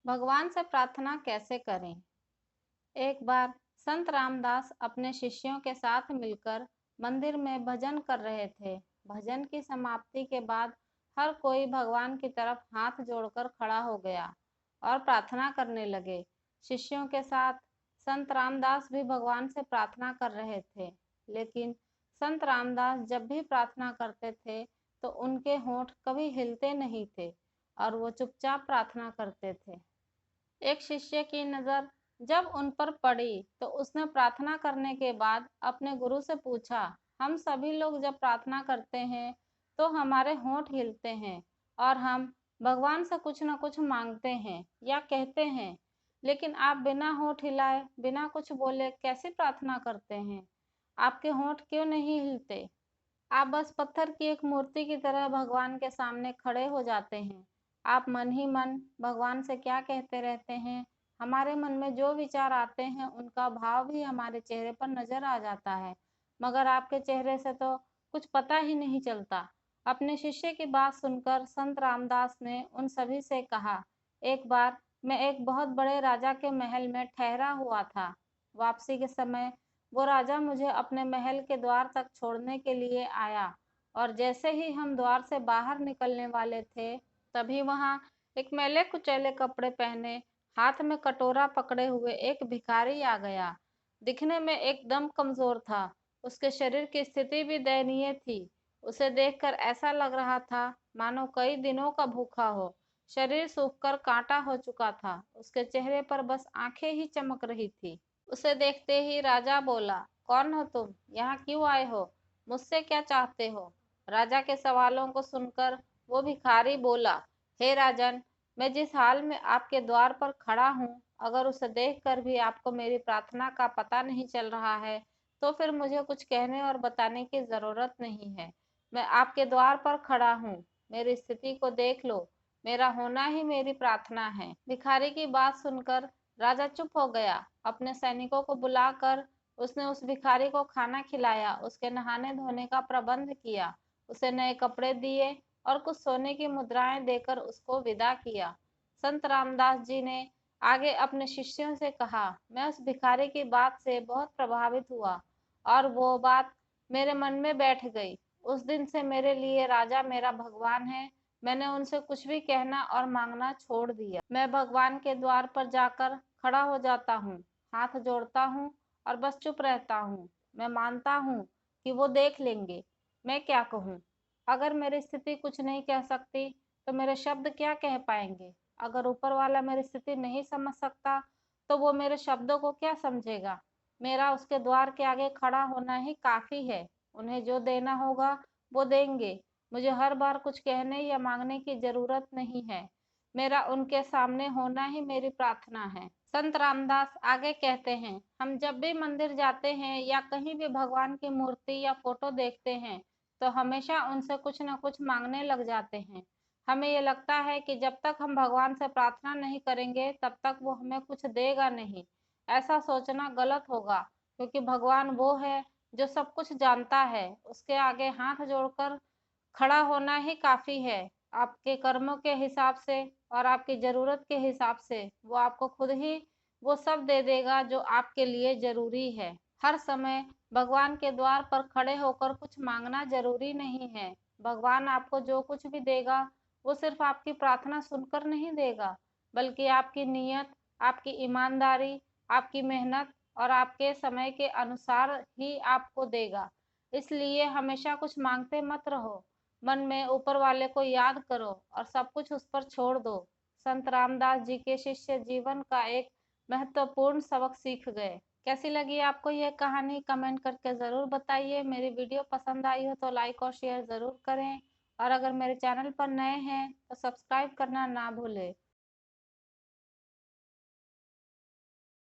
भगवान से प्रार्थना कैसे करें? एक बार संत रामदास अपने शिष्यों के साथ मिलकर मंदिर में भजन कर रहे थे। भजन की समाप्ति के बाद हर कोई भगवान की तरफ हाथ जोड़कर खड़ा हो गया और प्रार्थना करने लगे। शिष्यों के साथ संत रामदास भी भगवान से प्रार्थना कर रहे थे, लेकिन संत रामदास जब भी प्रार्थना करते थे तो उनके होंठ कभी हिलते नहीं थे और वो चुपचाप प्रार्थना करते थे। एक शिष्य की नज़र जब उन पर पड़ी तो उसने प्रार्थना करने के बाद अपने गुरु से पूछा, हम सभी लोग जब प्रार्थना करते हैं तो हमारे होंठ हिलते हैं और हम भगवान से कुछ न कुछ मांगते हैं या कहते हैं, लेकिन आप बिना होंठ हिलाए, बिना कुछ बोले कैसे प्रार्थना करते हैं? आपके होंठ क्यों नहीं हिलते? आप बस पत्थर की एक मूर्ति की तरह भगवान के सामने खड़े हो जाते हैं। आप मन ही मन भगवान से क्या कहते रहते हैं? हमारे मन में जो विचार आते हैं उनका भाव भी हमारे चेहरे पर नजर आ जाता है, मगर आपके चेहरे से तो कुछ पता ही नहीं चलता। अपने शिष्य की बात सुनकर संत रामदास ने उन सभी से कहा, एक बार मैं एक बहुत बड़े राजा के महल में ठहरा हुआ था। वापसी के समय वो राजा मुझे अपने महल के द्वार तक छोड़ने के लिए आया और जैसे ही हम द्वार से बाहर निकलने वाले थे, तभी वहां एक मैले कुचैले कपड़े पहने, हाथ में कटोरा पकड़े हुए एक भिखारी आ गया। दिखने में एकदम कमजोर था। उसके शरीर की स्थिति भी दयनीय थी। उसे देखकर ऐसा लग रहा था मानो कई दिनों का भूखा हो। शरीर सूखकर कांटा हो चुका था। उसके चेहरे पर बस आंखें ही चमक रही थी। उसे देखते ही राजा बोला, कौन हो तुम? यहाँ क्यों आए हो? मुझसे क्या चाहते हो? राजा के सवालों को सुनकर वो भिखारी बोला, हे राजन, मैं जिस हाल में आपके द्वार पर खड़ा हूँ, अगर उसे देखकर भी आपको मेरी प्रार्थना का पता नहीं चल रहा है, तो फिर मुझे कुछ कहने और बताने की जरूरत नहीं है। मैं आपके द्वार पर खड़ा हूँ, मेरी स्थिति को देख लो, मेरा होना ही मेरी प्रार्थना है। भिखारी की बात सुनकर राजा चुप हो गया। अपने सैनिकों को बुलाकर उसने उस भिखारी को खाना खिलाया, उसके नहाने धोने का प्रबंध किया, उसे नए कपड़े दिए और कुछ सोने की मुद्राएं देकर उसको विदा किया। संत रामदास जी ने आगे अपने शिष्यों से कहा, मैं उस भिखारी की बात से बहुत प्रभावित हुआ और वो बात मेरे मन में बैठ गई। उस दिन से मेरे लिए राजा मेरा भगवान है। मैंने उनसे कुछ भी कहना और मांगना छोड़ दिया। मैं भगवान के द्वार पर जाकर खड़ा हो जाता हूँ, हाथ जोड़ता हूँ और बस चुप रहता हूँ। मैं मानता हूँ कि वो देख लेंगे। मैं क्या कहूँ? अगर मेरी स्थिति कुछ नहीं कह सकती तो मेरे शब्द क्या कह पाएंगे? अगर ऊपर वाला मेरी स्थिति नहीं समझ सकता तो वो मेरे शब्दों को क्या समझेगा? मेरा उसके द्वार के आगे खड़ा होना ही काफी है। उन्हें जो देना होगा वो देंगे। मुझे हर बार कुछ कहने या मांगने की जरूरत नहीं है। मेरा उनके सामने होना ही मेरी प्रार्थना है। संत रामदास आगे कहते हैं, हम जब भी मंदिर जाते हैं या कहीं भी भगवान की मूर्ति या फोटो देखते हैं तो हमेशा उनसे कुछ न कुछ मांगने लग जाते हैं। हमें ये लगता है कि जब तक हम भगवान से प्रार्थना नहीं करेंगे तब तक वो हमें कुछ देगा नहीं। ऐसा सोचना गलत होगा, क्योंकि भगवान वो है जो सब कुछ जानता है। उसके आगे हाथ जोड़कर खड़ा होना ही काफी है। आपके कर्मों के हिसाब से और आपकी जरूरत के हिसाब से वो आपको खुद ही वो सब दे देगा जो आपके लिए जरूरी है। हर समय भगवान के द्वार पर खड़े होकर कुछ मांगना जरूरी नहीं है। भगवान आपको जो कुछ भी देगा वो सिर्फ आपकी प्रार्थना सुनकर नहीं देगा, बल्कि आपकी नीयत, आपकी ईमानदारी, आपकी मेहनत और आपके समय के अनुसार ही आपको देगा। इसलिए हमेशा कुछ मांगते मत रहो। मन में ऊपर वाले को याद करो और सब कुछ उस पर छोड़ दो। संत रामदास जी के शिष्य जीवन का एक महत्वपूर्ण सबक सीख गए। कैसी लगी आपको यह कहानी? कमेंट करके ज़रूर बताइए। मेरी वीडियो पसंद आई हो तो लाइक और शेयर ज़रूर करें और अगर मेरे चैनल पर नए हैं तो सब्सक्राइब करना ना भूलें।